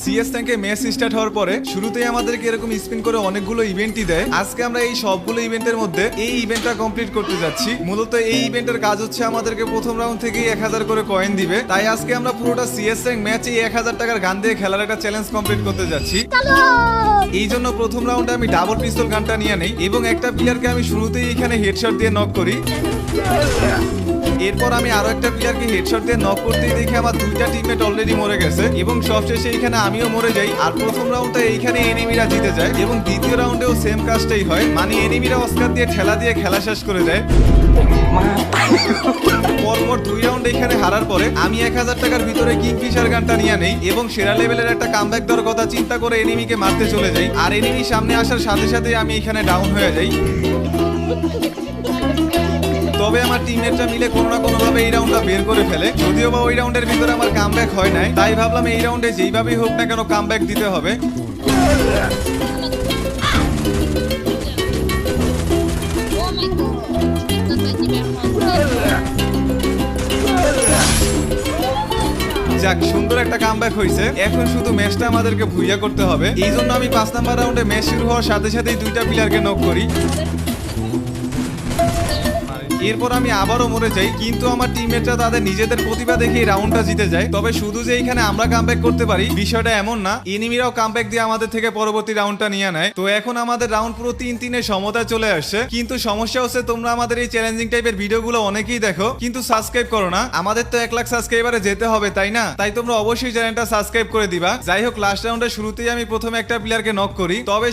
CS ট্যাঙ্কে match start হওয়ার পরে শুরুতেই আমাদেরকে এরকম স্পিন করে অনেকগুলো ইভেন্টই দেয়। আজকে আমরা এই সবগুলো ইভেন্টের মধ্যে এই ইভেন্টটা কমপ্লিট করতে যাচ্ছি। মূলত এই ইভেন্টের কাজ হচ্ছে আমাদেরকে প্রথম রাউন্ড থেকেই 1000 করে কয়েন দিবে। তাই আজকে আমরা পুরোটা সিএস ট্যাঙ্ক ম্যাচে 1000 টাকার গান দিয়ে খেলার একটা চ্যালেঞ্জ কমপ্লিট করতে যাচ্ছি। এই জন্য প্রথম রাউন্ডে আমি ডাবল পিস্তল গানটা নিয়ে নেই এবং একটা প্লেয়ারকে আমি শুরুতেই এখানে হেডশট দিয়ে নক করি। এরপর আমি আরো একটা প্লেয়ারকে হেডশট দিয়ে নক করতেই দেখে আমার দুইটা টিমমেট অলরেডি মরে গেছে এবং সবশেষে এইখানে আমিও মরে যাই। আর প্রথম রাউন্ডটা এইখানে এনিমিরা জিতে যায় এবং দ্বিতীয় রাউন্ডেও সেম কাজটাই হয়, মানে এনিমিরা অস্কার দিয়ে ঠেলা দিয়ে খেলা শেষ করে দেয়। পরপর 2 রাউন্ড এখানে হারার পরে আমি 1000 টাকার ভিতরে কিংফিশার গানটা নিয়ে নেই এবং সেরা লেভেলের একটা কামব্যাক দেওয়ার কথা চিন্তা করে এনিমিকে মারতে চলে যাই। আর এনিমি সামনে আসার সাথে সাথে আমি এখানে ডাউন হয়ে যাই। তবে আমার টিমমেটরা মিলে কোনো না কোনো ভাবে এই রাউন্ডটা বের করে ফেলে, যদিও বা ওই রাউন্ডের ভিতরে আমার কামব্যাক হয় নাই। তাই ভাবলাম এই রাউন্ডে যেইভাবেই হোক না কেন কামব্যাক দিতে হবে। যাক, সুন্দর একটা কামব্যাক হয়েছে। এখন শুধু ম্যাচটা আমাদেরকে ভুইয়া করতে হবে। এই জন্য আমি 5 নাম্বার রাউন্ডে ম্যাচ শুরু হওয়ার সাথে সাথেই দুইটা প্লেয়ারকে নক করি। এরপর আমি আবারও মরে যাই, কিন্তু আমার টিমমেটরা তাদের নিজেদের প্রতিভা দেখে এই রাউন্ডটা জিতে যায়। তবে শুধু যে এখানে আমরা কামব্যাক করতে পারি বিষয়টা এমন না, এনিমিরাও কামব্যাক দিয়ে আমাদের থেকে পরবর্তী রাউন্ডটা নিয়ে নেয়। তো এখন আমাদের রাউন্ড পুরো 3-3 এর সমতায় চলে আসছে। কিন্তু সমস্যা হচ্ছে তোমরা আমাদের এই চ্যালেঞ্জিং টাইপের ভিডিওগুলো অনেকেই দেখো কিন্তু সাবস্ক্রাইব করো না। আমাদের তো 1 লাখ সাবস্ক্রাইবারে যেতে হবে, তাই না? তাই তোমরা অবশ্যই চ্যানেলটা সাবস্ক্রাইব করে দিবা। যাই হোক, লাস্ট রাউন্ডের শুরুতেই আমি প্রথমে একটা প্লেয়ারকে নক করি। তবে